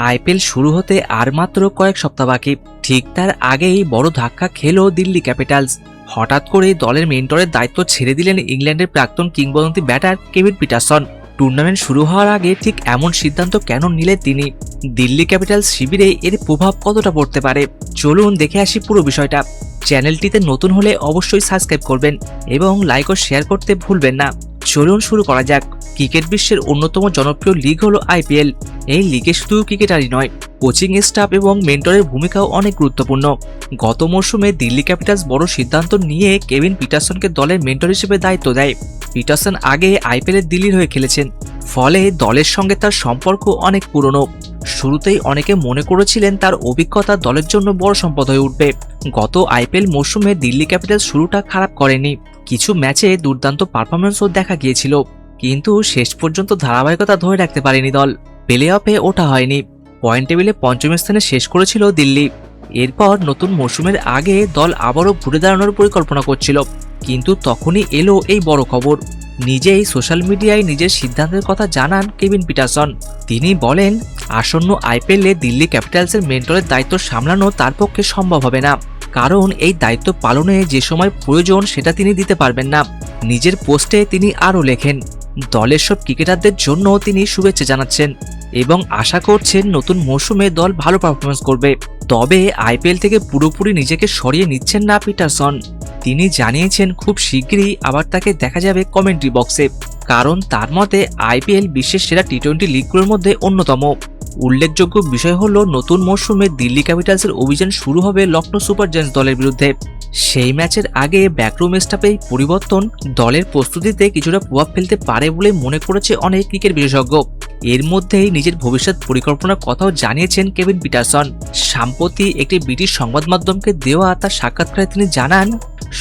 IPL শুরু হতে আর মাত্র কয়েক সপ্তাহ বাকি। ঠিক তার আগেই বড় ধাক্কা খেলো দিল্লি ক্যাপিটালস। হঠাৎ করে দলের মেন্টরের দায়িত্ব ছেড়ে দিলেন ইংল্যান্ডের প্রাক্তন কিংবদন্তি ব্যাটার কেভিন পিটারসন। টুর্নামেন্ট শুরু হওয়ার আগে ঠিক এমন সিদ্ধান্ত কেন নিলেন তিনি? দিল্লি ক্যাপিটালস শিবিরে এর প্রভাব কতটা পড়তে পারে? চলুন দেখে আসি পুরো বিষয়টা। চ্যানেলটিতে নতুন হলে অবশ্যই সাবস্ক্রাইব করবেন এবং লাইক ও শেয়ার করতে ভুলবেন না। চলুন শুরু করা যাক। ক্রিকেট বিশ্বের অন্যতম জনপ্রিয় লিগ হলো আইপিএল। এই লিগে শুধু ক্রিকেটারই নয়, কোচিং স্টাফ এবং মেন্টরের ভূমিকাও অনেক গুরুত্বপূর্ণ। গত মরশুমে দিল্লি ক্যাপিটালস বড় সিদ্ধান্ত নিয়ে কেভিন পিটারসনকে দলের মেন্টর হিসেবে দায়িত্ব দেয়। পিটারসন আগে আইপিএলের দিল্লির হয়ে খেলেছেন, ফলে দলের সঙ্গে তার সম্পর্ক অনেক পুরনো। শুরুতেই অনেকে মনে করেছিলেন তার অভিজ্ঞতা দলের জন্য বড় সম্পদ হয়ে উঠবে। গত আইপিএল মরশুমে দিল্লি ক্যাপিটালস শুরুটা খারাপ করেনি, কিছু ম্যাচে দুর্দান্ত পারফরমেন্সও দেখা গিয়েছিল, কিন্তু শেষ পর্যন্ত ধারাবাহিকতা ধরে রাখতে পারেনি দল। প্লে অফে ওঠা হয়নি, পয়েন্ট টেবিলে পঞ্চম স্থানে শেষ করেছিল দিল্লি। এরপর নতুন মরশুমের আগে দল আবারও ঘুরে দাঁড়ানোর পরিকল্পনা করছিল, কিন্তু তখনই এলো এই বড় খবর। নিজেই সোশ্যাল মিডিয়ায় নিজের সিদ্ধান্তের কথা জানান কেভিন পিটারসন। তিনি বলেন, আসন্ন আইপিএলে দিল্লি ক্যাপিটালসের মেন্টরের দায়িত্ব সামলানো তার পক্ষে সম্ভব হবে না, কারণ এই দায়িত্ব পালনে যে সময় প্রয়োজন সেটা তিনি দিতে পারবেন না। নিজের পোস্টে তিনি আরও লেখেন, দলের সব ক্রিকেটারদের জন্য তিনি শুভেচ্ছা জানাচ্ছেন এবং আশা করছেন নতুন মরশুমে দল ভালো পারফরমেন্স করবে। তবে আইপিএল থেকে পুরোপুরি নিজেকে সরিয়ে নিচ্ছেন না পিটারসন। তিনি জানিয়েছেন খুব শীঘ্রই আবার তাকে দেখা যাবে কমেন্ট্রি বক্সে, কারণ তার মতে আইপিএল বিশ্বের সেরা টি-20 লিগগুলোর মধ্যে অন্যতম। উল্লেখযোগ্য বিষয় হলো নতুন মরশুমে দিল্লি ক্যাপিটালসের অভিযান শুরু হবে লখনৌ সুপার জায়ান্টস দলের বিরুদ্ধে। সেই ম্যাচের আগে ব্যাকরুম স্টাফে পরিবর্তন দলের প্রস্তুতিতে কিছুটা প্রভাব ফেলতে পারে বলে মনে করেছে অনেক ক্রিকেট বিশেষজ্ঞ। এর মধ্যেই নিজের ভবিষ্যৎ পরিকল্পনার কথাও জানিয়েছেন কেভিন পিটারসন। সম্প্রতি একটি ব্রিটিশ সংবাদ মাধ্যমকে দেওয়া তার সাক্ষাৎকারে তিনি জানান,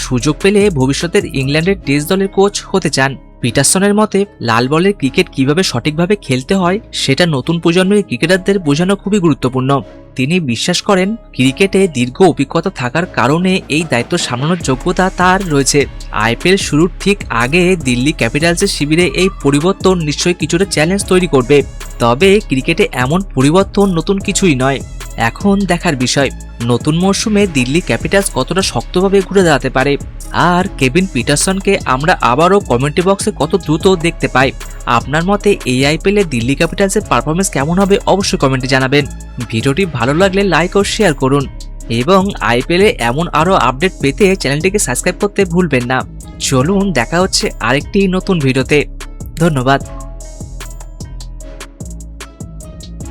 সুযোগ পেলে ভবিষ্যতের ইংল্যান্ডের টেস্ট দলের কোচ হতে চান। পিটারসনের মতে লাল বলের ক্রিকেট কিভাবে সঠিকভাবে খেলতে হয় সেটা নতুন প্রজন্মের ক্রিকেটারদের বোঝানো খুবই গুরুত্বপূর্ণ। তিনি বিশ্বাস করেন ক্রিকেটে দীর্ঘ অভিজ্ঞতা থাকার কারণে এই দায়িত্ব সামলানোর যোগ্যতা তার রয়েছে। আইপিএল শুরুর ঠিক আগে দিল্লি ক্যাপিটালসের শিবিরে এই পরিবর্তন নিশ্চয়ই কিছুটা চ্যালেঞ্জ তৈরি করবে, তবে ক্রিকেটে এমন পরিবর্তন নতুন কিছুই নয়। এখন দেখার বিষয় নতুন মরশুমে দিল্লি ক্যাপিটালস কতটা শক্তভাবে ঘুরে দাঁড়াতে পারে, আর কেভিন পিটারসনকে আমরা আবারও কমেন্ট্রি বক্সে কত দ্রুত দেখতে পাই। আপনার মতে এই আইপিএলে দিল্লি ক্যাপিটালসের পারফরমেন্স কেমন হবে অবশ্যই কমেন্টে জানাবেন। ভিডিওটি ভালো লাগলে লাইক ও শেয়ার করুন এবং আইপিএলে এমন আরও আপডেট পেতে চ্যানেলটিকে সাবস্ক্রাইব করতে ভুলবেন না। চলুন দেখা হচ্ছে আরেকটি নতুন ভিডিওতে। ধন্যবাদ।